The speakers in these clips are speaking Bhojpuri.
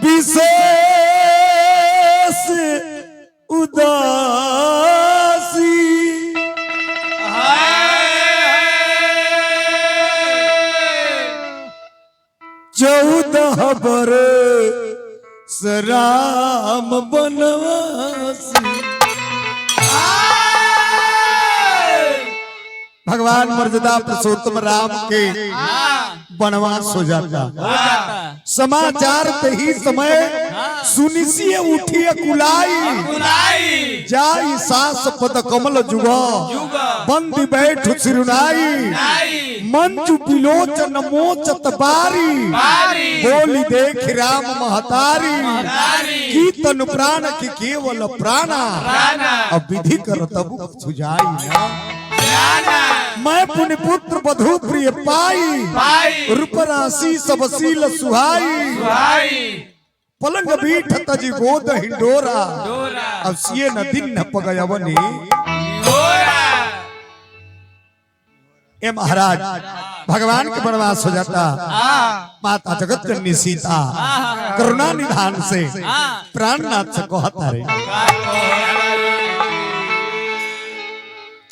विशेष उदासी 14 बरस राम बनवासी। भगवान मर्यादा पुरुषोत्तम राम के वनवास हो जाता। समाचार पे ही समय सुनिसिए उठिए कुलाई जाई सास पद कमल जुगा बंद बैठ सिरुनाई मंजू बिलोचन मोचत बारी बोली देख राम महतारी की तन प्राण की केवल प्राणा अब विधि कर तब सुझाई मैं पुण्य पुत्र बधु प्रिय पाई रूप राशि सब सील सुहाई पलंग बीठ तजी गोद हिंडोरा अब सिए न दिन न पगयवनी। ए महाराज भगवान के वनवास हो जाता। माता जगत जननी सीता करुणा निधान से प्राणनाथ से कहता रे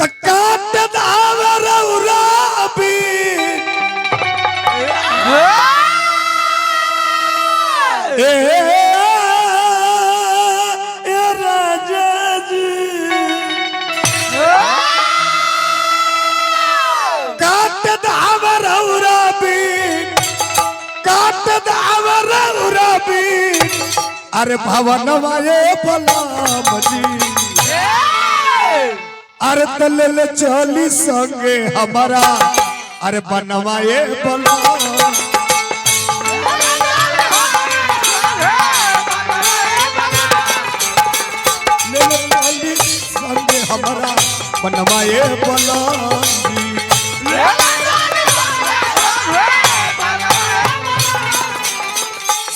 तकाट दावर उराबी ए राजा जी काट दावर उराबी काट दावर उराबी अरे भवन वाये बलाम जी अरे तलल चली संगे हमारा अरे बनवाए बला संगे हमारा बनवाए बला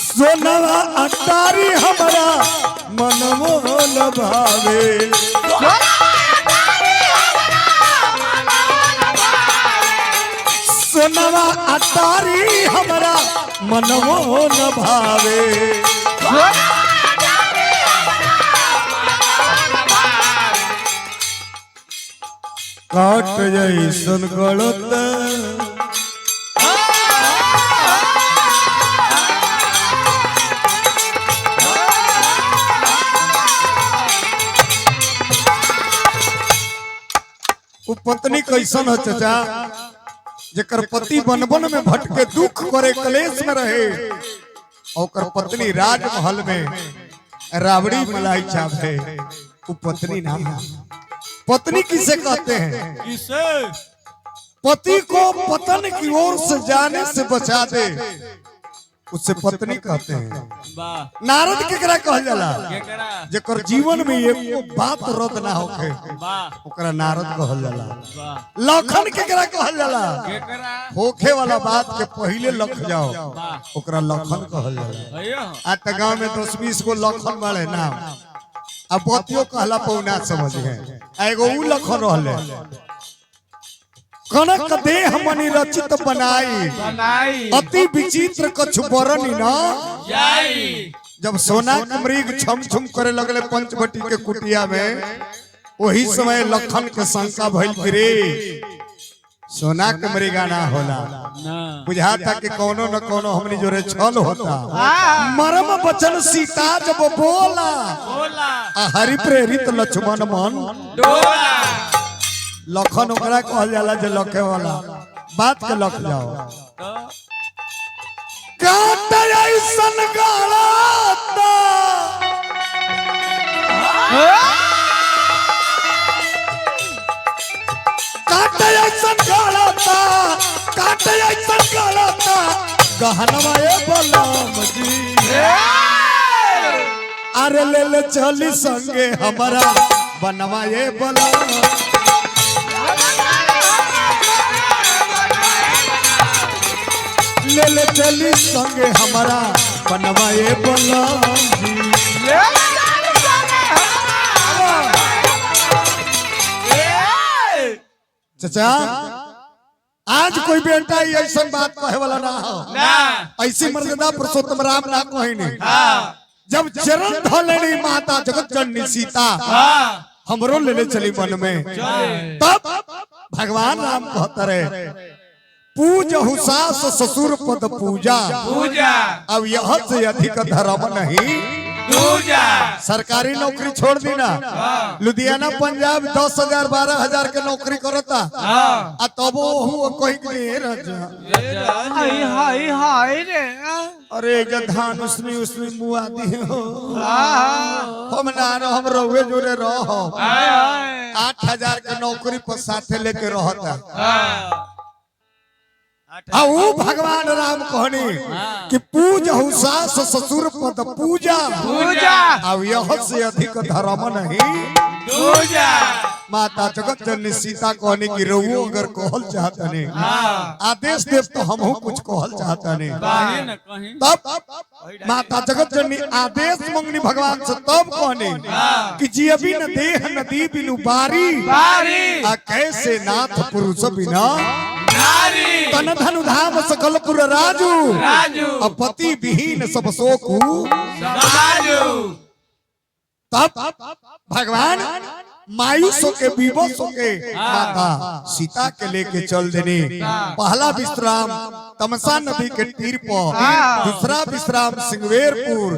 सोनवा अटारी हमारा मनमो न भावे सोनवा अटारी हमारा मनमो न भावे काट जैसन गलत पत्नी कैसन है चाचा जेकर पति बनबन में भटके दुख करे कलेश में रहे और पत्नी राजमहल में राबड़ी मलाई चाहे वो पत्नी नाम है। पत्नी किसे कहते हैं? किसे? पति को पतन की ओर से जाने से बचा दे उससे पत्नी कहते हैं। नारद केकरा कहल जाला जेकर जीवन में एक बात रद्द ना होखे ओकरा नारद कहल जाला। लखन केकरा कहल जाला होखे वाला बात के पहले लख जाओ ओकरा लखन कहल जाला। आज तक गांव में 10-20 गो लखन वाले नाम अब बतियो कहला पौना समझ गए। एगो उ लखन रहले कनक देह मणि रचित बनाई अति विचित्र कछु बरनी न जाई। जब सोना के मृग छम छम करे लगले पंचवटी के कुटिया में वही समय लखन के शंका भइल रे सोना के मृगाना होला बुझाता कि कोनो न कोनो हमनी जोरे छल होता। मरम वचन सीता जब बोला हरि प्रेरित लक्ष्मण मन डोला। लखन ओकरा कहल जाला जे लखे वाला बात के लख जाओ काट ऐसन गालाता काट ऐसन गालाता काट ऐसन गालाता गहनवाए बलम जी अरे ले ले चली संगे हमारा बनवाए बलम ले ले चली संगे हमारा बनवाए बलम चाचा आज कोई बेटा ऐसा बात कहे वाला ना हो ऐसी मर्यादा पुरुषोत्तम राम ना कही नहीं। जब चरण धोलेनी माता जगत जननी सीता हमरो लेने चली मन में, तब भगवान राम कहता रहे पूजहु सास ससुर पद पूजा पूजा, अब यह से अधिक धर्म नहीं पूजा। सरकारी नौकरी छोड़ दी ना, लुधियाना पंजाब 10,000 12,000 के नौकरी करता आ तब हाय हाय रे अरे धान उसमें मुआ दी हो हम ना हम रहुए जोरे रहो 8,000 के नौकरी पर साथे लेके रहता। भगवान राम कहनी कि पूजहु सास ससुर पद पूजा पूजा, अब यह से अधिक धर्म नहीं पूजा। माता जगत जननी सीता कहनी कि रहुओ अगर कहल चाहता नहीं आदेश देव तो हमहू कुछ कहल चाहता नहीं। तब माता जगत जननी आदेश मंगनी भगवान से, तब कहनी कि जी अभी न देह नदी बिनु बारी आ कैसे नाथ पुरुष बिना तन धनु धाम सकल पुर राजू अपति विहीन सब सोकू। तब भगवान मायूस होके विवश होके माता सीता के लेके चल देने। पहला विश्राम तमसा नदी के तीर पर, दूसरा विश्राम सिंगवेरपुर,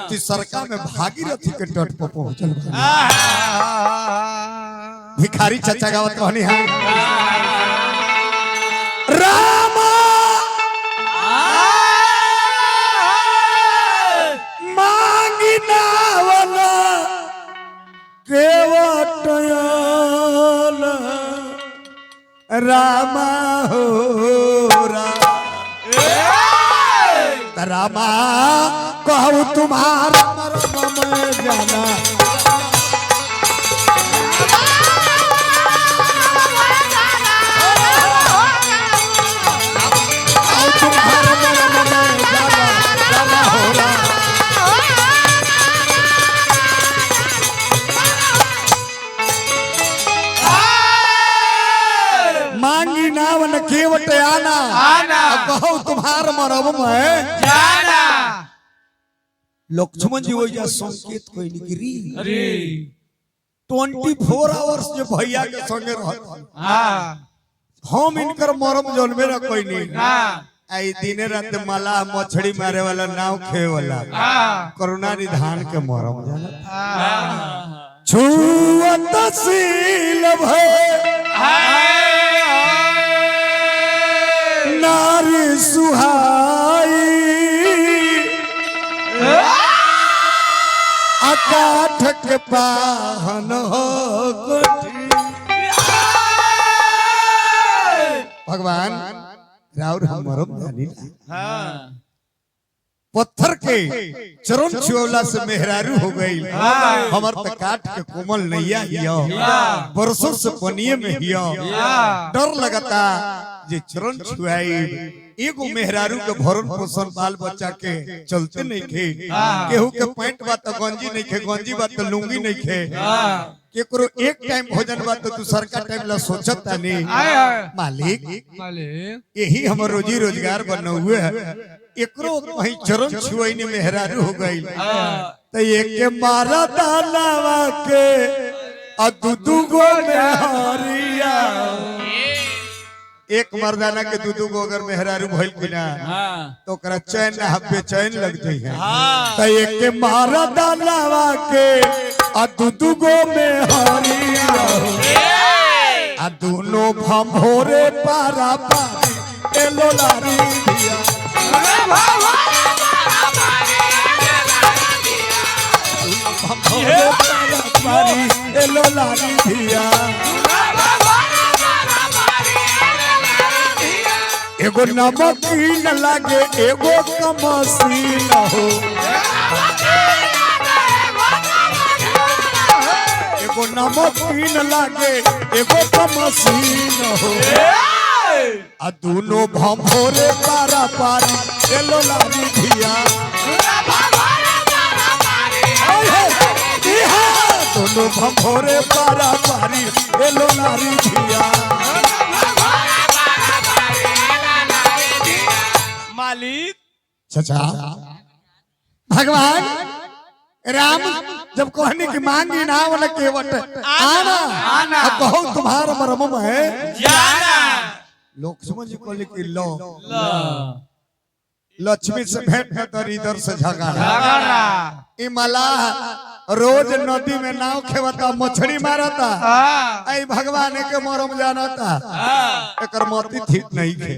तीसरा में भागीरथी के तट पर पहुंचल। भिखारी चाचा गावत रहनी है रामा मांगिना वाला केवटयल रामा हो रामा कहू तुम्हारा मर्म में जाना केवट आना कहो तुम्हार मरब में जाना। लक्ष्मण जी वही संकेत कोई निकरी 24 आवर्स जो भैया के संगे रहत हम इनकर मरब जन्मे ना कोई नहीं। आई दिन रात मला मछली मारे वाला नाव खे वाला करुणा निधान के मरब जाना छुअत सील नारी सुहाई आकाठ के पाहन हो भगवान राउर हमरम जानी पत्थर के चरण छुअला से मेहरारू हो गई हमर त काट के कोमल नैया हिया बरसों से पनिए में हिया डर लगता जे चरण छुआई एगो मेहरारू के भरण पोषण बाल बच्चा के चलते नहीं खे केहू के पैंट बा तो गंजी नहीं खे गंजी बा तो लुंगी नहीं खे केकरो एक टाइम भोजन बा तो दूसर का टाइम ला सोचता नहीं मालिक यही हमर रोजी रोजगार बन हुए है एकरो वही चरण छुआई ने मेहरारू हो गई तो एक के मारा दानवा के अदुदु गो मेहरिया एक मर्दाना के दूधू को अगर मेहरारू भइल बिना तो ओकरा चैन ना बेचैन लगते हैं तो एक के मारा दानवा के आ दूधू गो मेहरिया आ दोनों भंभोरे पारा पारी एलो लारी दिया भंभोरे पारा पारी एलो लारी दिया एगो नमकीन लागे एगो कमसीन हो एगो नमकीन लागे एगो कमसीन हो आ दोनों भंभोरे पारा पारी एलो लारी धिया दोनों भंभोरे पारा पारी एलो लारी धिया मालिक चाचा भगवान राम जब कहने की मांगी ना वाला केवट आना अब बहुत तुम्हारा मरम है जाना लोग समझ को कि लो लक्ष्मी से भेंट है तो इधर से झगड़ा ई मलाह रोज नदी में नाव खेवता मछली मारता आई भगवान के मरम जानता एकर मती ठीक नहीं खे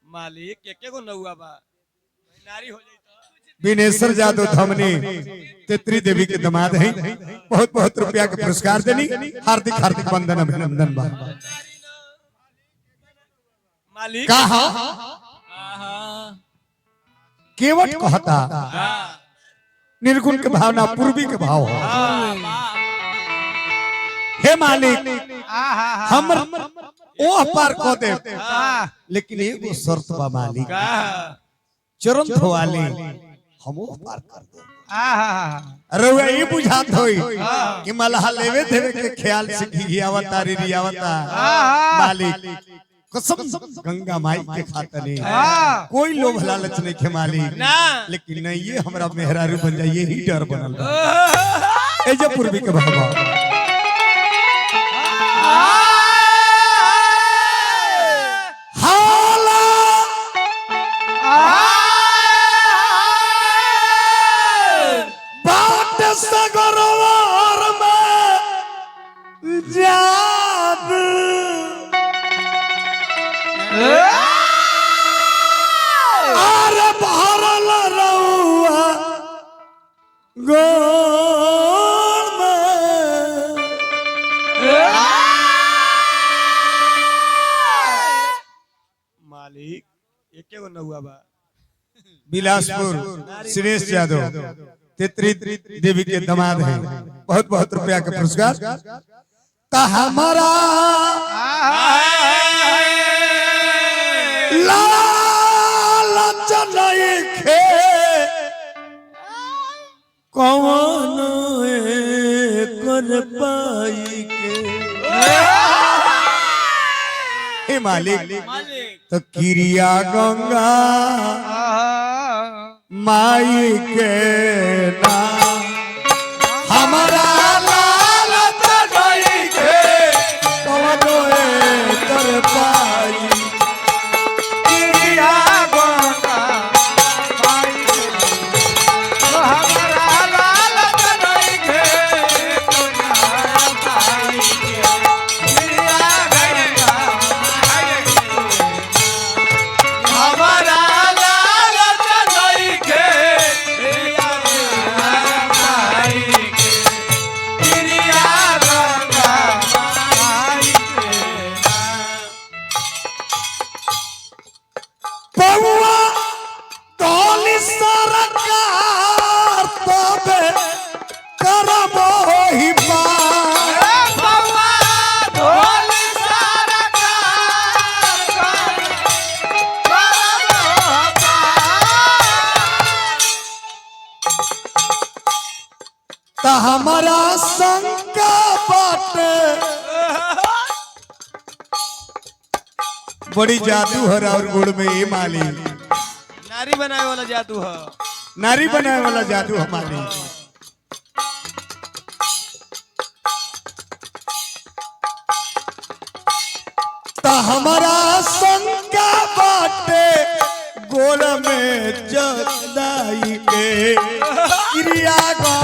मालिक के को नौआ बा नारी हो जाई विनेश्वर जादव धमनी तेत्री देवी के दामाद हैं बहुत बहुत रुपया के पुरस्कार देनी हार्दिक हार्दिक वंदन अभिनंदन बा मालिक कहा केवट कहता निर्गुण के भावना पूर्वी के भाव हो हे मालिक हम ओह पार को दे लेकिन एगो शर्त बा मालिक चरण धोवाली हम ओह पार कर दे अरे वो ये बुझात होई कि मलहा लेवे देवे के ख्याल से घियावता रियावता मालिक कसम गंगा माई के खातने कोई लोभ लालच नहीं खे मालिक लेकिन नहीं ये हमरा मेहरारू बन जाए यही डर बनल ए जे पूर्वी के भगवा हाला बाट सगरवार में जादू आरे भरल रउआ गोड़ में मालिक एके को नौआ बा बिलासपुर सुरेश यादव तेत्री देवी के दामाद हैं बहुत बहुत रुपया का पुरस्कार ता हमारा लालच नहीं खे कौन कर पाई के हे मालिक तो किरिया गंगा माई के नाम हमारा लालच नहीं खे कौन कर पाई हमारा शंका बाटे बड़ी जादू है और गुड़ में ये माली नारी बनाए वाला जादू है नारी बनाए वाला जादू है माली ता हमारा शंका बाटे गोड़ में जदाई के क्रिया गंगा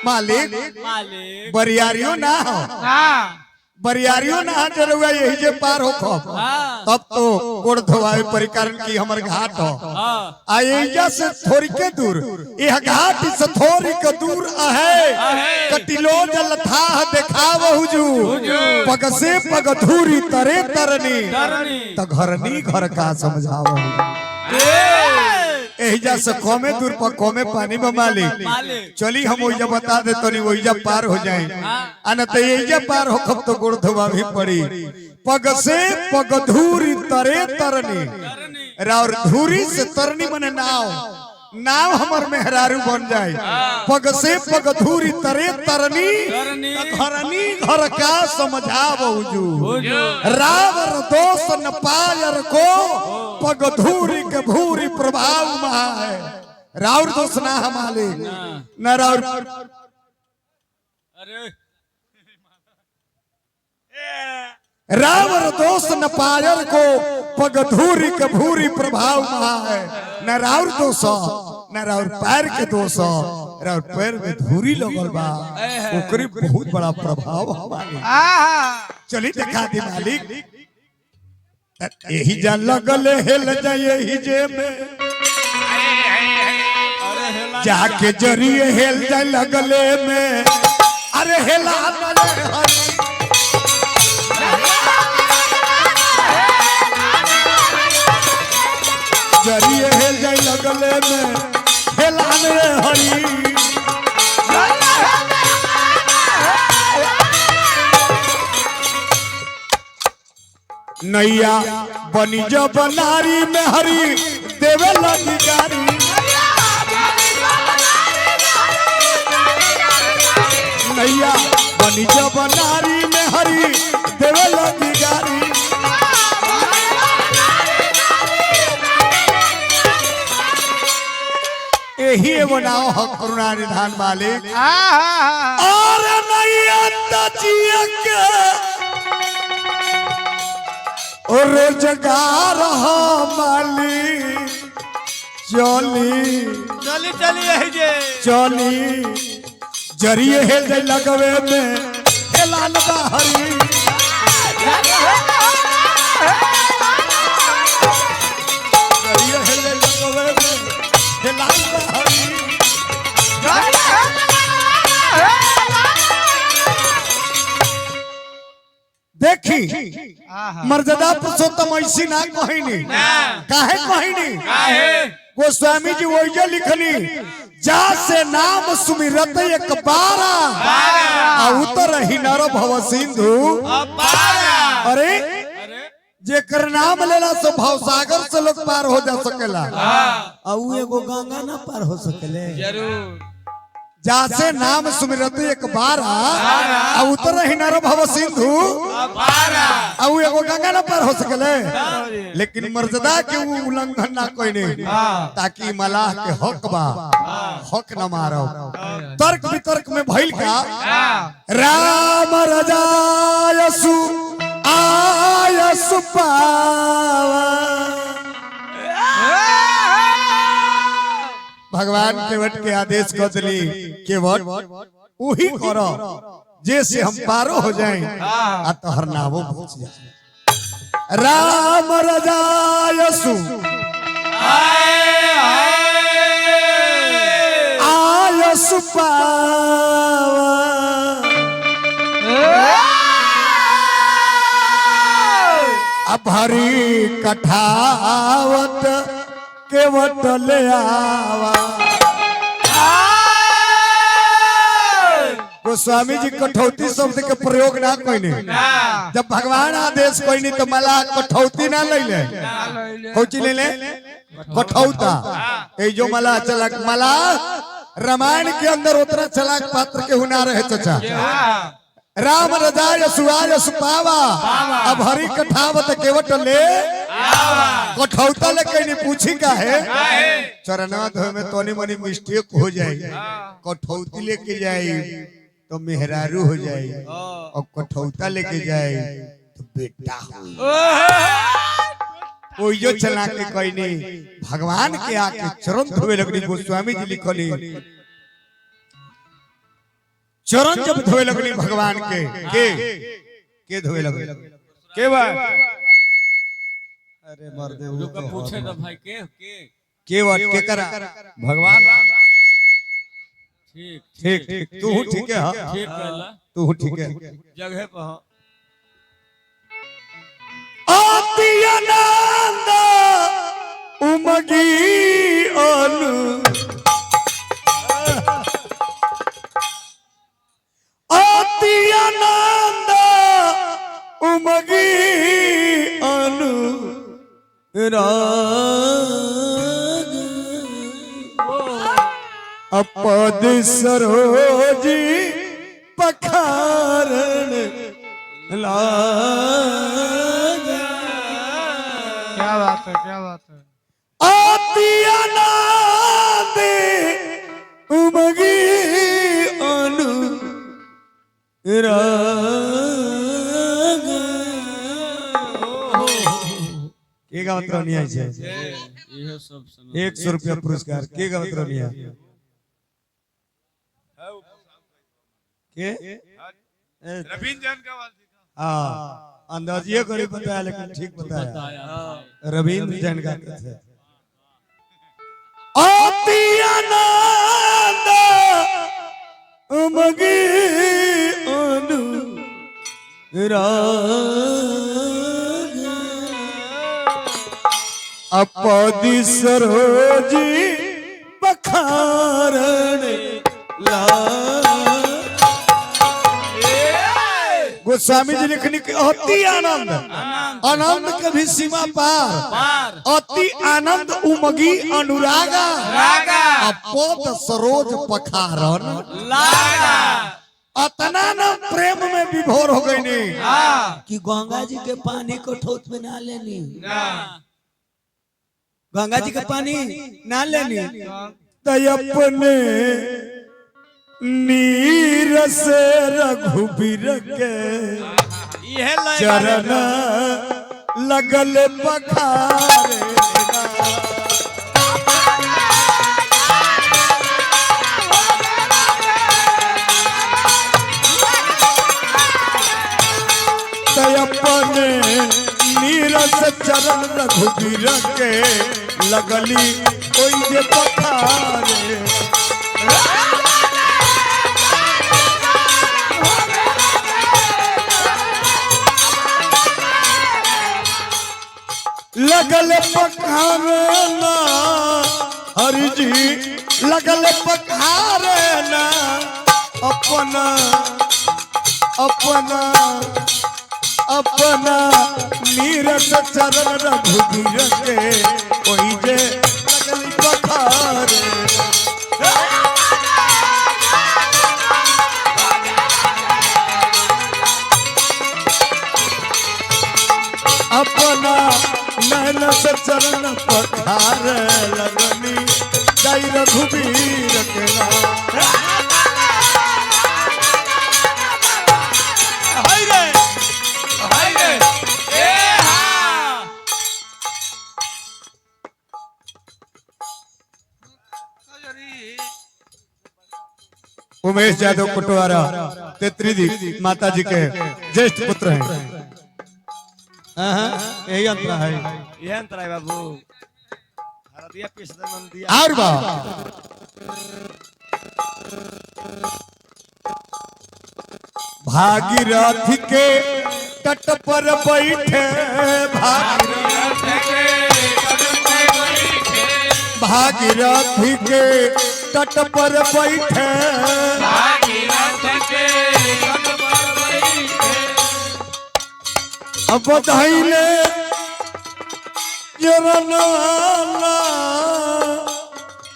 मालिक बरियारियों ना हो बरियारियों ना जरूर यही जे पार हो तब तो गोड़ धोवाए परिकरण की हमर घाट हो आएजा से थोड़ी के दूर यह घाट से थोड़ी के दूर आहे कटिलो जल था देखाव हुजू पग से पग धूरी तरे तरनी त घरनी घर का समझाव एहिजा से कमे दूर पर कमे पानी में मालिक चली हम ओइजा बता दे तनी ओइजा पार हो जाए अन त एहिजा पार हो खब तो गोड़ धोवा भी पड़ी पग से पग धूरी तरे तरनी राउर धूरी से तरनी मने नाव हमर मेहरारू बन जाए पग से पग धूरी तरे तरनी घरनी घर का समझा बहुजू रावर दोष न पायर को पग धूरी के भूरी प्रभाव महा है राउर दोष ना हमारे न राउर रावर दोष न पायर को पग धूरी के भूरी प्रभाव महा है न राउर दोष न राउर पैर के दोष राउर पैर में धूरी लगल बा ओकरी बहुत बड़ा प्रभाव हमारे चली दिखा दी मालिक यही जा लगल हेल जाए यही जे में जाके जरिए हेल जाए लगले में अरे हेला जरिए हेल जाए लगले में हेलाने हरी नैया बनी जब नारी में हरी देवे लगी गारी नैया बनी जब नारी में हरी देवे लगी गारी यही एगो नाव है करुणा निधान मालिक और नैया तजिया के और रोजगार हो मालिक चली चली यही जे चली जरिए हेल जाए लगवे में हेलान बाहरी जरिए हेल जाए लगवे में हेलान बाहरी देखी मर्यादा पुरुषोत्तम ऐसी ना कहिनी काहे कहिनी गोस्वामी जी वही लिखनी जा से नाम सुमिरत एक बारा उतर ही नर भव सिंधु अरे जेकर नाम लेला से भवसागर से लोग पार हो जा सकेला और एगो गंगा ना पार हो सकेले जरूर जासे नाम सुमिरत एक बारा उतर ही नर भव सिंधु और एगो गंगा न पार हो सकले लेकिन मर्यादा के उल्लंघन ना कोई नहीं ताकि मलाह के हक बा हक न मारो तर्क वितर्क में भइल का राम रजायसु आयसु पावा भगवान केवट के आदेश कर दिली केवट वही करो जैसे हम पारो हो जाएं आ तोहर नामो पहुंच जाए राम रजायसु आयसु पावा अब हरी कठावत केवट ले आवा गोस्वामी जी कठौती शब्द के प्रयोग ना कोई नहीं जब भगवान आदेश कोई नहीं तो मलाह कठौती ना ले ले कौची ले ले कठौता ये जो मलाह चलाक मलाह रामायण के अंदर उतना चलाक पात्र के हुना रहे चचा राम रजाय सुआय सुपावा अब हरी कठावत केवट ले कठौता लेके नहीं पूछी का है चरना धोए में तोनी मनी मिस्टेक हो जाए कठौती लेके जाए तो मेहरारू हो जाए और कठौता लेके जाए तो बेटा हो जो चला के कोई नहीं भगवान के आके चरण धोवे लगनी गोस्वामी जी लिखली चरण जब धोए लगनी भगवान के धोए लगनी के बा अरे मर दे रुक पूछे तो भाई के वट के करा भगवान ठीक ठीक ठीक तू ठीक है हां ठीक कहला तू ठीक है जगह पे हां आती आनंद उमगी अनु अति आनंद उमगी अनु राग अपद सरोजी पखारण लाग क्या बात है, क्या बात है। आतिया नादे उमगी अनु राग के गावत रहनी है ये सब सुनो। 100 रुपया पुरस्कार के गावत रहनी है के रवीन जान का आवाज दिखा। हाँ अंदाजिए करी बताया लेकिन ठीक बताया रवींद्र जैन गाते थे आतिया नाद उमगी अनु राग अपदि सरोजी पखारण लाग गोस्वामी जी लिखने की अति आनंद आनंद कभी सीमा पार अति आनंद उमगी अनुरागा अपद सरोज पखारन लागा अतना न प्रेम में विभोर हो गई नहीं कि गंगा जी के पानी को ठोस में ना लेनी गंगा जी के पानी ना लेनी तय अपने नीर से रघुबीर के चरण लगल पखारे तय अपने नीर से चरण रघुबीर के लगली कोई जे पखारे लगल पखारना हरि जी लगल पखारना अपना अपना अपना नीरस चरण रघुबीर के कोई जे लगल पखारे अपना नैन से चरण पखार लगनी जय रघुबीर के उमेश यादव कुटवारा तेत्रीदी माता जी के ज्येष्ठ पुत्र हैं यही अंतर है ये अंतर है बाबू। हरदिया पिछले मन दिया और बा भागीरथी के तट पर बैठे भागीरथी के तट पर बैठे अब बधाइले जरनवाला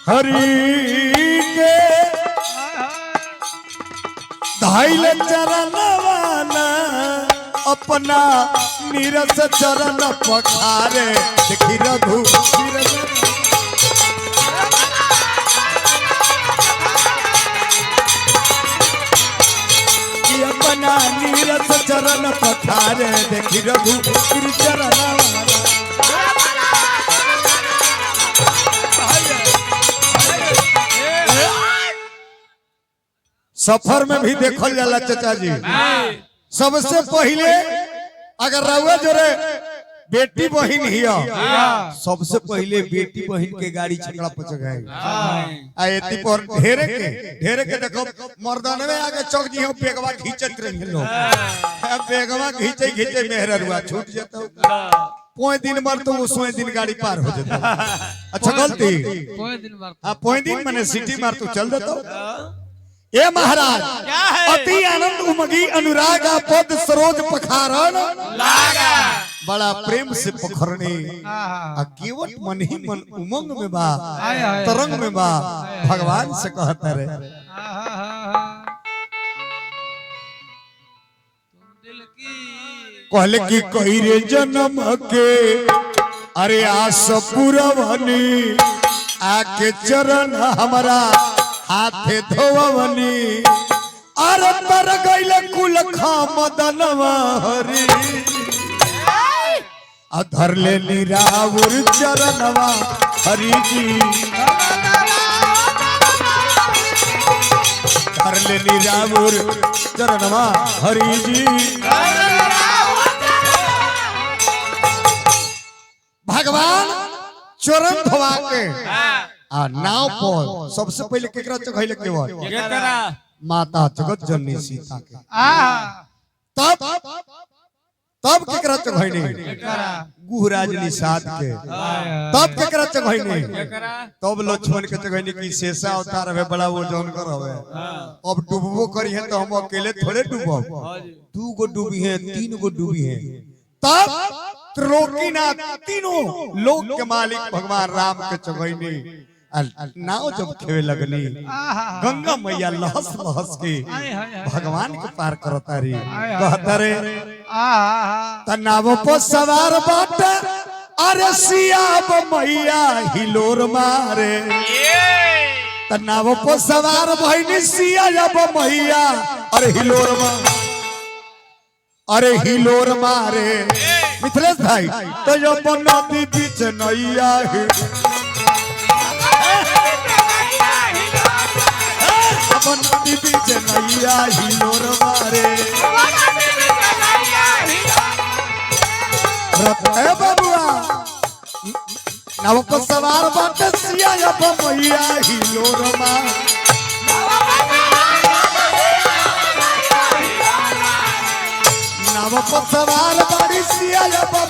हरि के धाइले चरणवाला अपना नीरस चरण पखारे देखी रघु अपना नीरस चरण पखारे देखी रघु चरण सफर में भी देखल जाला चाचा जी सबसे पहले अगर रउआ जोरे बेटी बहन हिया सबसे पहले बेटी बहन के गाड़ी छकड़ा पर चढ़ाए आयती पर ढेरे के देखो मर्दान में आगे चौक जी हो बेगवा खींचत रही लोग बेगवा खींचे खींचे मेहररुआ छूट जाता पोए दिन भर तो वो सोए दिन गाड़ी पार हो जाता। अच्छा गलती कोई दिन बार हाँ पोए दिन मैंने सिटी मार तू चल देता। ए महाराज क्या है? अति आनंद उमगी अनुरागा पद सरोज पखारण लागा बड़ा प्रेम से पखरणी आहा केवट मन ही मन उमंग में बा हाय, हाय, तरंग में बा भगवान से कहता रे आहा तुम दिल की कहले कि कई रे जन्म के अरे आस पुरवनी आके चरण हमारा हाथे धोवनी अरे तर गइले कुल मदनवा हरी अधर ले निरावुर चरणवा हरि जी धर ले निरावुर चरणवा हरि जी भगवान चरण धोवा के आ नाव पर सबसे पहले केकरा चढ़ैले केवल केकरा माता जगत जननी सीता के आहा तब केकरा चढ़ैले केकरा गुहराज निषाद के तब केकरा चढ़ैले केकरा तब लक्ष्मण के चढ़ैले की शेषा अवतार है बड़ा वो जौन कर हवे अब डूबबो करी है तो हम अकेले थोड़े डूबब दू गो डूबी है तीन गो डूबी है तब त्रिलोकीनाथ तीनों लोक के मालिक भगवान राम के चढ़ैले नाव जब खेवे लगनी गंगा मैया लहस लहस के भगवान के पार करता रे कहता रे नाव पर सवार बाट अरे सियाब मैया हिलोर मारे नाव पर सवार भइनी सियाब मैया अरे हिलोर मारे अरे हिलोर मारे मिथिलेश भाई तो जो नदी बीच नैया है नदी बीच नैया हिलोर मारे रत्न बबुआ नव को सवार बाट सिया मैया हिलोर मारे नव को सवार बाड़ी सिया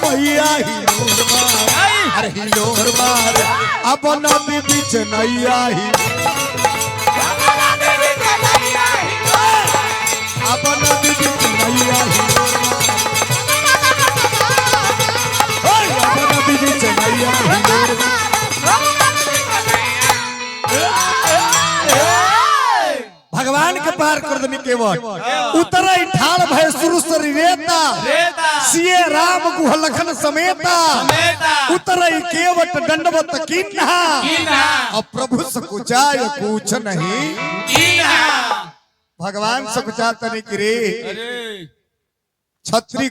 मैया हिलोर मारे अरे हिलोर मारे अब नदी बीच नैया ही अपन नदी बीच नैया हिलोर मारे अपन नदी बीच नैया हिलोर भगवान के पार कर देनी केवल उतरई ठाल भय शुरू से रेता सिए राम गुह लखन समेता उतरई केवट दंडवत कीन्हा और प्रभु से कुचाय कुछ नहीं भगवान से कुचाता नहीं कि रे छत्री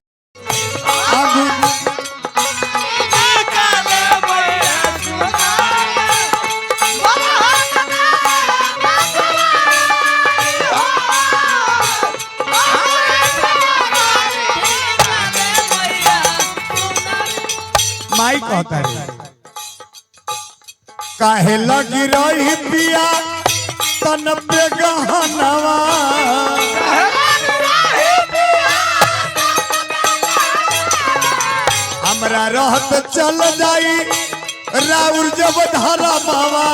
माई कहता है काहे लगी रही पिया तन पे गहनवा हमरा रहत चल जाई राउर जब धरा बाबा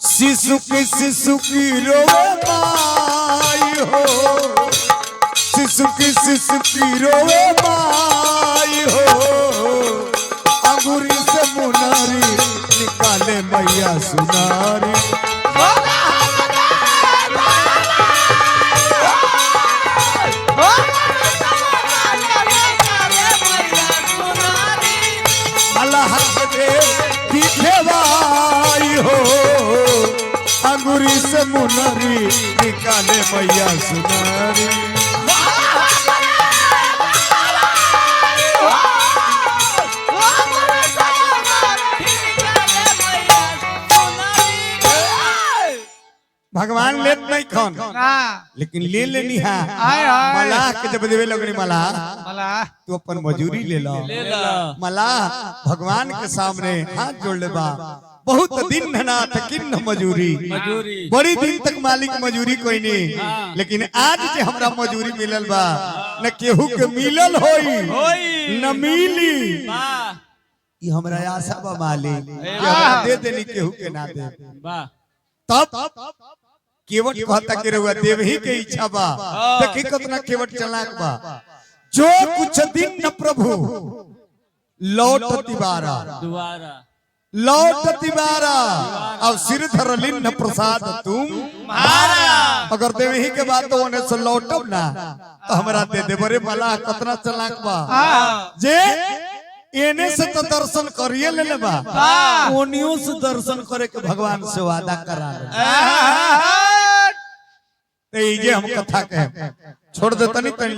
शिशु की रोवे माई हो शिशु की रोवे माई हो अंगूरी से मुनारी निकाले मैया सुनारी अल्लाह के दिखे भाई हो अंगूरी से मुनारी निकाले मैया सुनारी भगवान लेत नहीं खन लेकिन ले लेनी है मलाह के जब देवे लगनी मलाह तू अपन मजूरी ले लो मलाह भगवान के सामने हाथ जोड़ ले बा बहुत दिन नाथ किन्न मजूरी मजूरी बड़ी दिन तक मालिक मजूरी कोई नहीं हाँ। लेकिन आज जे हमरा मजूरी मिलल बा न केहू के मिलल होई होई न मिली वाह ये हमरा आशा बा मालिक कि हमरा दे देनी केहू के ना दे वाह तब केवट कहता कि रहुआ देव ही के इच्छा बा देखी कितना केवट चलाक बा जो कुछ दिन न प्रभु लौट तिबारा दोबारा लौट तिबारा अब सिर धर लिन्न प्रसाद तुम अगर देवही के बाद तो ओने से लौटब ना तो हमरा दे दे बरे भला कितना चलाक बा जे एने से तो दर्शन करिए ले बा ओनियो से दर्शन करे के भगवान से वादा करा ले। ते ई जे हम कथा कहे छोड़ देता नहीं तनी